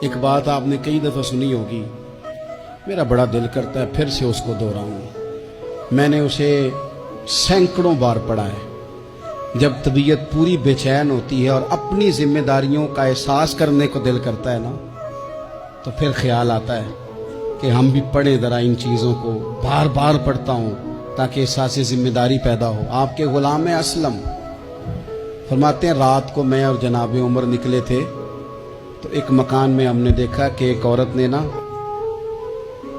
ایک بات آپ نے کئی دفعہ سنی ہوگی، میرا بڑا دل کرتا ہے پھر سے اس کو دہراؤں۔ میں نے اسے سینکڑوں بار پڑھا ہے۔ جب طبیعت پوری بے چین ہوتی ہے اور اپنی ذمہ داریوں کا احساس کرنے کو دل کرتا ہے نا، تو پھر خیال آتا ہے کہ ہم بھی پڑھیں ذرا ان چیزوں کو۔ بار بار پڑھتا ہوں تاکہ احساس ذمہ داری پیدا ہو۔ آپ کے غلام اسلم فرماتے ہیں رات کو میں اور جناب عمر نکلے تھے تو ایک مکان میں ہم نے دیکھا کہ ایک عورت نے نا،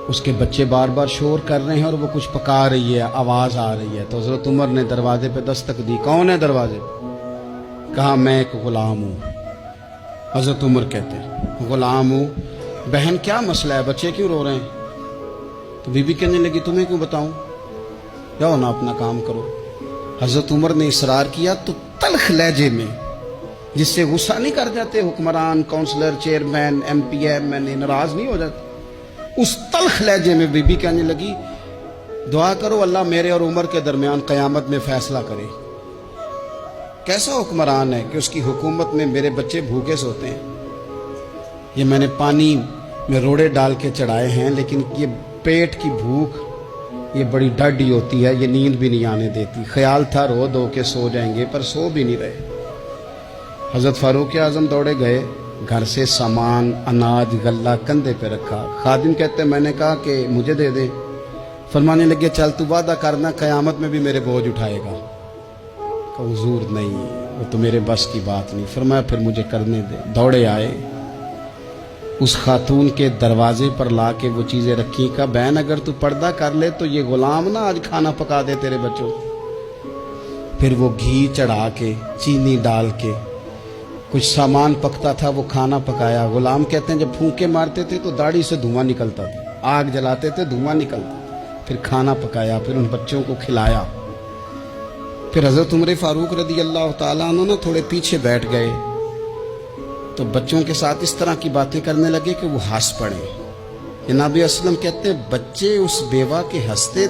اس کے بچے بار بار شور کر رہے ہیں اور وہ کچھ پکا رہی ہے، آواز آ رہی ہے۔ تو حضرت عمر نے دروازے پہ دستک دی۔ کون ہے دروازے پہ؟ کہا میں ایک غلام ہوں۔ حضرت عمر کہتے ہیں غلام ہوں؟ بہن کیا مسئلہ ہے، بچے کیوں رو رہے ہیں؟ تو بی بی کہنے لگی تمہیں کیوں بتاؤں، جاؤ نا اپنا کام کرو۔ حضرت عمر نے اصرار کیا تو تلخ لہجے میں، جس سے غصہ نہیں کر جاتے حکمران، councillor, chairman, M P M N A, ناراض نہیں ہو جاتے، اس تلخ لہجے میں بی بی کہنے لگی دعا کرو اللہ میرے اور عمر کے درمیان قیامت میں فیصلہ کرے۔ کیسا حکمران ہے کہ اس کی حکومت میں میرے بچے بھوکے سوتے ہیں؟ یہ میں نے پانی میں روڑے ڈال کے چڑھائے ہیں، لیکن یہ پیٹ کی بھوک یہ بڑی ڈاڈی ہوتی ہے، یہ نیند بھی نہیں آنے دیتی۔ خیال تھا رو دو کے سو جائیں گے، پر سو بھی نہیں رہے۔ حضرت فاروق اعظم دوڑے گئے، گھر سے سامان، اناج، غلہ کندھے پہ رکھا۔ خادم کہتے میں نے کہا کہ مجھے دے دیں۔ فرمانے لگے چل تو وعدہ کرنا قیامت میں بھی میرے بوجھ اٹھائے گا۔ کہ حضور نہیں، وہ تو میرے بس کی بات نہیں۔ فرمایا پھر مجھے کرنے دے۔ دوڑے آئے، اس خاتون کے دروازے پر لا کے وہ چیزیں رکھی۔ کہا بہن اگر تو پردہ کر لے تو یہ غلام نا آج کھانا پکا دے تیرے بچوں۔ پھر وہ گھی چڑھا کے، چینی ڈال کے، کچھ سامان پکتا تھا وہ کھانا پکایا۔ غلام کہتے ہیں جب پھونکے مارتے تھے تو داڑھی سے دھواں نکلتا تھا، آگ جلاتے تھے دھواں نکلتا، پھر کھانا پکایا، پھر ان بچوں کو کھلایا۔ پھر حضرت عمر فاروق رضی اللہ تعالیٰ عنہ نا تھوڑے پیچھے بیٹھ گئے تو بچوں کے ساتھ اس طرح کی باتیں کرنے لگے کہ وہ ہنس پڑے۔ جناب اسلم کہتے ہیں بچے اس بیوہ کے ہنستے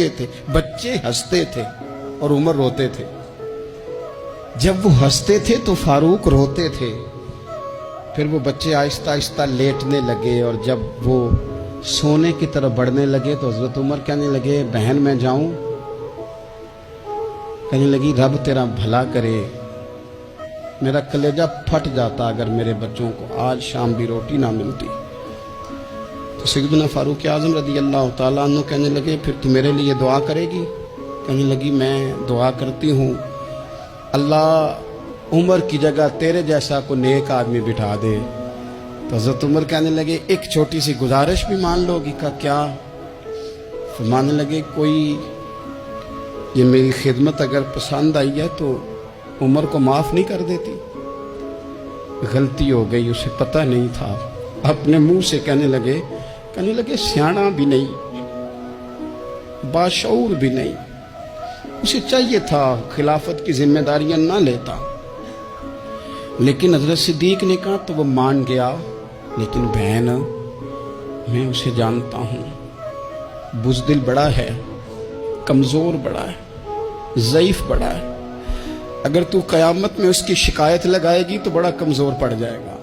تھے، بچے ہنستے تھے اور عمر روتے تھے۔ جب وہ ہنستے تھے تو فاروق روتے تھے۔ پھر وہ بچے آہستہ آہستہ لیٹنے لگے، اور جب وہ سونے کی طرف بڑھنے لگے تو حضرت عمر کہنے لگے بہن میں جاؤں؟ کہنے لگی رب تیرا بھلا کرے، میرا کلیجہ پھٹ جاتا اگر میرے بچوں کو آج شام بھی روٹی نہ ملتی۔ تو سیدنا فاروق اعظم رضی اللہ تعالیٰ عنہ کہنے لگے پھر تو میرے لیے دعا کرے گی؟ کہنے لگی میں دعا کرتی ہوں اللہ عمر کی جگہ تیرے جیسا کو نیک آدمی بٹھا دے۔ تو حضرت عمر کہنے لگے ایک چھوٹی سی گزارش بھی مان لو گی؟ کا کیا؟ فرمانے لگے کوئی یہ میری خدمت اگر پسند آئی ہے تو عمر کو معاف نہیں کر دیتی؟ غلطی ہو گئی، اسے پتہ نہیں تھا۔ اپنے منہ سے کہنے لگے سیاںا بھی نہیں، باشعور بھی نہیں، اسے چاہیے تھا خلافت کی ذمہ داریاں نہ لیتا۔ لیکن حضرت صدیق نے کہا تو وہ مان گیا، لیکن بہن میں اسے جانتا ہوں، بزدل بڑا ہے، کمزور بڑا ہے، ضعیف بڑا ہے، اگر تو قیامت میں اس کی شکایت لگائے گی تو بڑا کمزور پڑ جائے گا۔